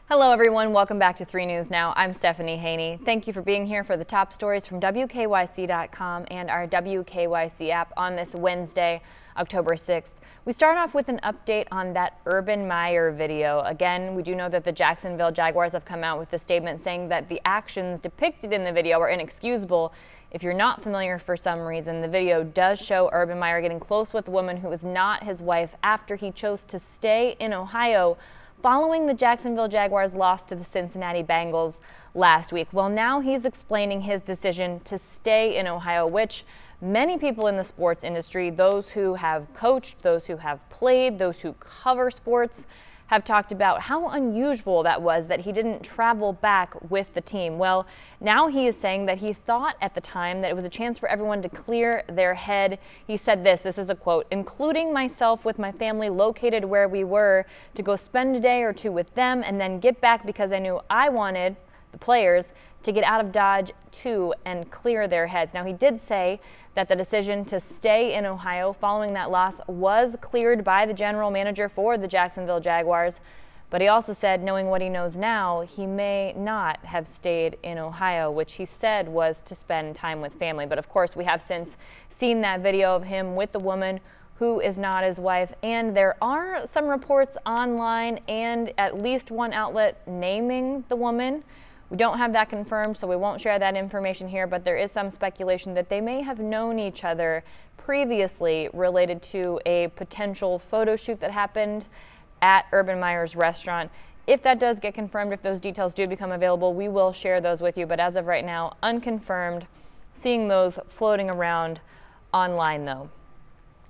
Hello everyone, welcome back to 3 News Now. I'm Stephanie Haney. Thank you for being here for the top stories from WKYC.com and our WKYC app on this Wednesday, October 6th. We start off with an update on that Urban Meyer video. Again, we do know that the Jacksonville Jaguars have come out with a statement saying that the actions depicted in the video are inexcusable. If you're not familiar for some reason, the video does show Urban Meyer getting close with a woman who is not his wife after he chose to stay in Ohio following the Jacksonville Jaguars' loss to the Cincinnati Bengals last week. Well, now he's explaining his decision to stay in Ohio, which many people in the sports industry, those who have coached, those who have played, those who cover sports, have talked about how unusual that was that he didn't travel back with the team. Well, now he is saying that he thought at the time that it was a chance for everyone to clear their head. He said this is a quote, "including myself with my family located where we were, to go spend a day or two with them and then get back because I knew I wanted the players to get out of Dodge too and clear their heads." Now, he did say that the decision to stay in Ohio following that loss was cleared by the general manager for the Jacksonville Jaguars, but he also said, knowing what he knows now, he may not have stayed in Ohio, which he said was to spend time with family. But of course, we have since seen that video of him with the woman who is not his wife, and there are some reports online and at least one outlet naming the woman. We don't have that confirmed, so we won't share that information here, but there is some speculation that they may have known each other previously related to a potential photo shoot that happened at Urban Meyer's restaurant. If that does get confirmed, if those details do become available, we will share those with you, but as of right now, unconfirmed, seeing those floating around online though.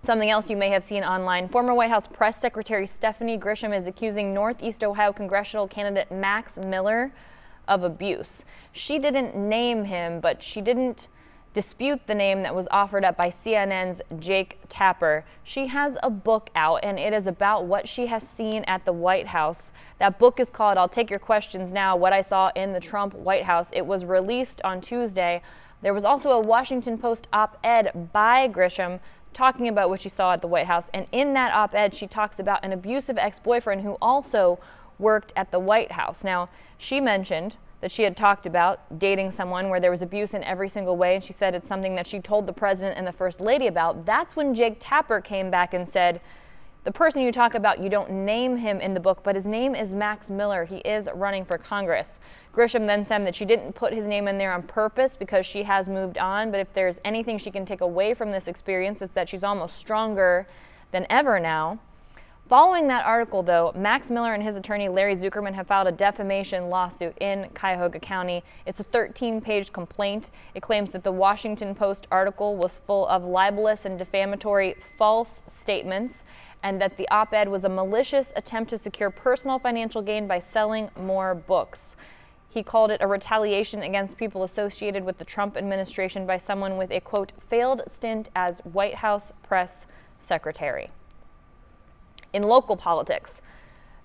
Something else you may have seen online, former White House Press Secretary Stephanie Grisham is accusing Northeast Ohio congressional candidate Max Miller of abuse. She didn't name him, but she didn't dispute the name that was offered up by CNN's Jake Tapper. She has a book out, and it is about what she has seen at the White House. That book is called "I'll Take Your Questions Now, What I Saw in the Trump White House." It was released on Tuesday. There was also a Washington Post op-ed by Grisham talking about what she saw at the White House, and in that op-ed she talks about an abusive ex-boyfriend who also worked at the White House. Now, she mentioned that she had talked about dating someone where there was abuse in every single way, and she said it's something that she told the president and the first lady about. That's when Jake Tapper came back and said, the person you talk about, you don't name him in the book, but his name is Max Miller. He is running for Congress. Grisham then said that she didn't put his name in there on purpose because she has moved on, but if there's anything she can take away from this experience, it's that she's almost stronger than ever now. Following that article, though, Max Miller and his attorney Larry Zuckerman have filed a defamation lawsuit in Cuyahoga County. It's a 13-page complaint. It claims that the Washington Post article was full of libelous and defamatory false statements, and that the op-ed was a malicious attempt to secure personal financial gain by selling more books. He called it a retaliation against people associated with the Trump administration by someone with a, quote, failed stint as White House press secretary. In local politics,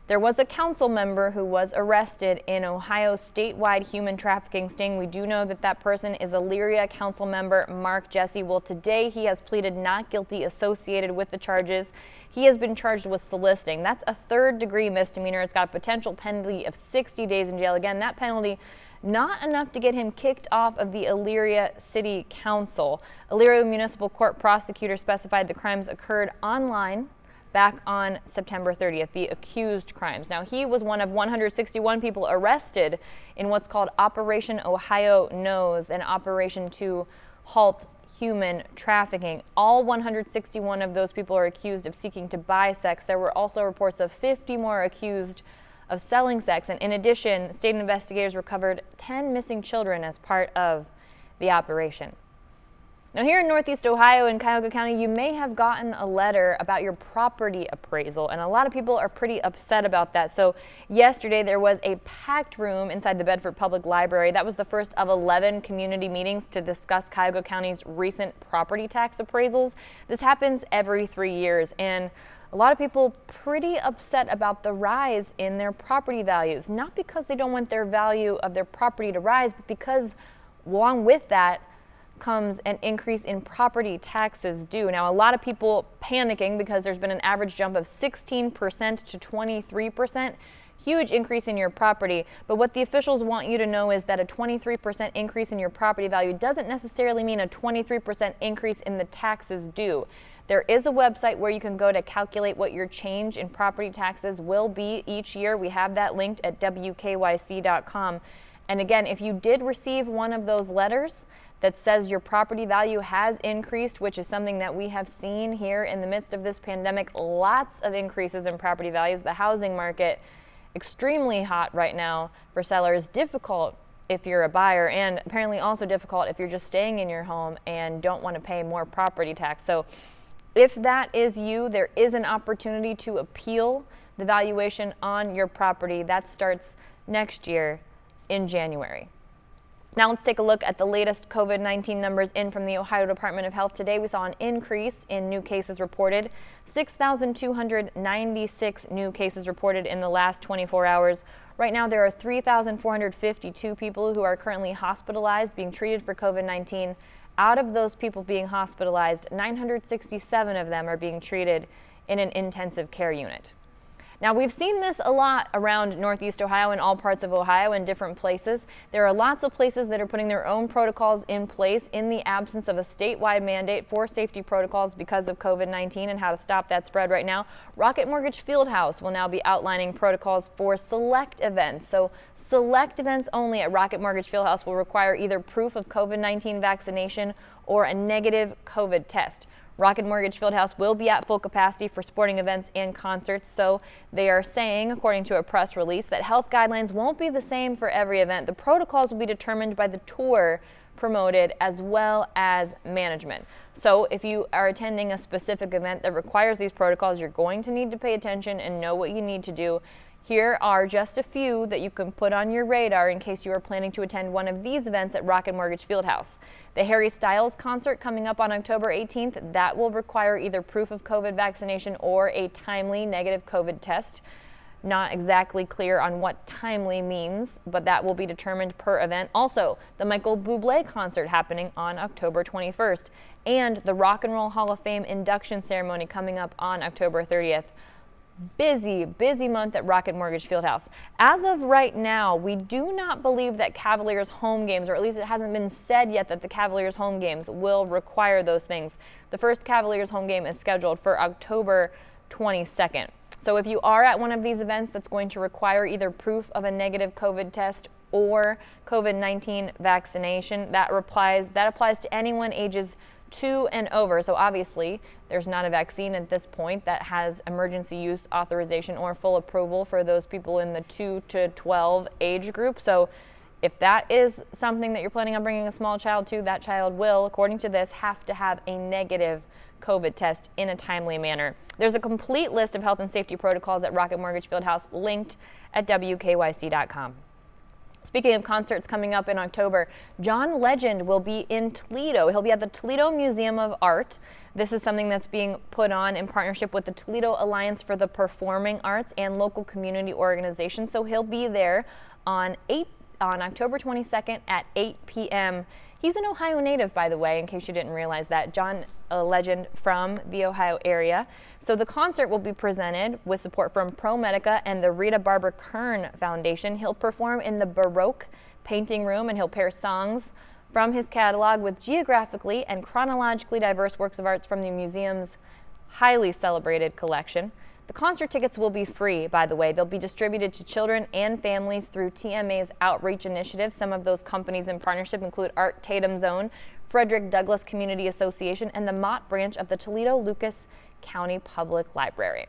there was a council member who was arrested in Ohio's statewide human trafficking sting. We do know that that person is Elyria council member Mark Jesse. Well, today he has pleaded not guilty associated with the charges. He has been charged with soliciting. That's a third-degree misdemeanor. It's got a potential penalty of 60 days in jail. Again, that penalty not enough to get him kicked off of the Elyria City Council. Elyria Municipal Court prosecutor specified the crimes occurred online back on September 30th, the accused crimes. Now, he was one of 161 people arrested in what's called Operation Ohio Knows, an operation to halt human trafficking. All 161 of those people are accused of seeking to buy sex. There were also reports of 50 more accused of selling sex. And in addition, state investigators recovered 10 missing children as part of the operation. Now, here in Northeast Ohio in Cuyahoga County, you may have gotten a letter about your property appraisal, and a lot of people are pretty upset about that. So yesterday there was a packed room inside the Bedford Public Library. That was the first of 11 community meetings to discuss Cuyahoga County's recent property tax appraisals. This happens every 3 years, and a lot of people pretty upset about the rise in their property values, not because they don't want their value of their property to rise, but because along with that comes an increase in property taxes due. Now, a lot of people panicking because there's been an average jump of 16% to 23%. huge increase in your property. But what the officials want you to know is that a 23% increase in your property value doesn't necessarily mean a 23% increase in the taxes due. There is a website where you can go to calculate what your change in property taxes will be each year. We have that linked at wkyc.com. And again, if you did receive one of those letters that says your property value has increased, which is something that we have seen here in the midst of this pandemic, lots of increases in property values. The housing market extremely hot right now for sellers, difficult if you're a buyer, and apparently also difficult if you're just staying in your home and don't want to pay more property tax. So if that is you, there is an opportunity to appeal the valuation on your property. That starts next year in January. Now let's take a look at the latest COVID-19 numbers in from the Ohio Department of Health. Today we saw an increase in new cases reported, 6,296 new cases reported in the last 24 hours. Right now there are 3,452 people who are currently hospitalized being treated for COVID-19. Out of those people being hospitalized, 967 of them are being treated in an intensive care unit. Now, we've seen this a lot around Northeast Ohio and all parts of Ohio in different places. There are lots of places that are putting their own protocols in place in the absence of a statewide mandate for safety protocols because of COVID-19 and how to stop that spread right now. Rocket Mortgage Fieldhouse will now be outlining protocols for select events. So select events only at Rocket Mortgage Fieldhouse will require either proof of COVID-19 vaccination or a negative COVID test. Rocket Mortgage Fieldhouse will be at full capacity for sporting events and concerts, so they are saying, according to a press release, that health guidelines won't be the same for every event. The protocols will be determined by the tour promoted as well as management. So if you are attending a specific event that requires these protocols, you're going to need to pay attention and know what you need to do. Here are just a few that you can put on your radar in case you are planning to attend one of these events at Rocket Mortgage Fieldhouse. The Harry Styles concert coming up on October 18th, that will require either proof of COVID vaccination or a timely negative COVID test. Not exactly clear on what timely means, but that will be determined per event. Also, the Michael Bublé concert happening on October 21st, and the Rock and Roll Hall of Fame induction ceremony coming up on October 30th. Busy month at Rocket Mortgage Fieldhouse. As of right now, we do not believe that Cavaliers home games, or at least it hasn't been said yet that the Cavaliers home games will require those things. The first Cavaliers home game is scheduled for October 22nd. So if you are at one of these events that's going to require either proof of a negative COVID test or COVID-19 vaccination, that applies to anyone ages 2 and over. So obviously there's not a vaccine at this point that has emergency use authorization or full approval for those people in the 2 to 12 age group. So if that is something that you're planning on bringing a small child to, that child will, according to this, have to have a negative COVID test in a timely manner. There's a complete list of health and safety protocols at Rocket Mortgage Fieldhouse linked at wkyc.com. Speaking of concerts coming up in October, John Legend will be in Toledo. He'll be at the Toledo Museum of Art. This is something that's being put on in partnership with the Toledo Alliance for the Performing Arts and local community organizations. So he'll be there on October 22nd at 8 p.m. He's an Ohio native, by the way, in case you didn't realize that. John, a legend from the Ohio area. So the concert will be presented with support from ProMedica and the Rita Barber Kern Foundation. He'll perform in the Baroque painting room, and he'll pair songs from his catalog with geographically and chronologically diverse works of art from the museum's highly celebrated collection. The concert tickets will be free, by the way. They'll be distributed to children and families through TMA's outreach initiative. Some of those companies in partnership include Art Tatum Zone, Frederick Douglass Community Association, and the Mott branch of the Toledo Lucas County Public Library.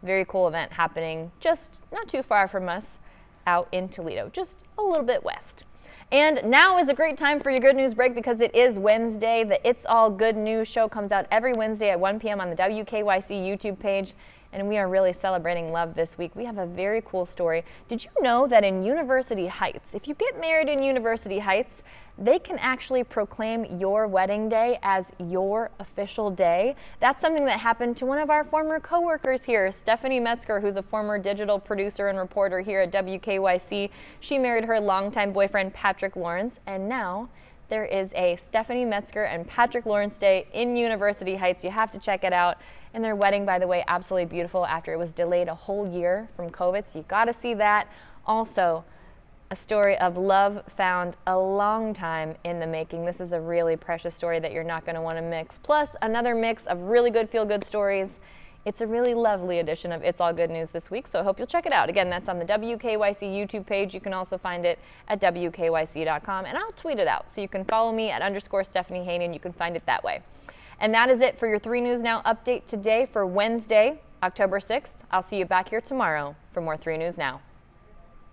Very cool event happening just not too far from us out in Toledo, just a little bit west. And now is a great time for your good news break because it is Wednesday. The It's All Good News show comes out every Wednesday at 1 p.m. on the WKYC YouTube page. And we are really celebrating love this week. We have a very cool story. Did you know that in University Heights, if you get married in University Heights, they can actually proclaim your wedding day as your official day? That's something that happened to one of our former coworkers here, Stephanie Metzger, who's a former digital producer and reporter here at WKYC. She married her longtime boyfriend, Patrick Lawrence, and now there is a Stephanie Metzger and Patrick Lawrence Day in University Heights. You have to check it out. And their wedding, by the way, absolutely beautiful after it was delayed a whole year from COVID. So you got to see that. Also, a story of love found a long time in the making. This is a really precious story that you're not going to want to mix. Plus, another mix of really good feel-good stories. It's a really lovely edition of It's All Good News this week, so I hope you'll check it out. Again, that's on the WKYC YouTube page. You can also find it at WKYC.com, and I'll tweet it out. So you can follow me at _Stephanie Haney, and you can find it that way. And that is it for your 3 News Now update today for Wednesday, October 6th. I'll see you back here tomorrow for more 3 News Now.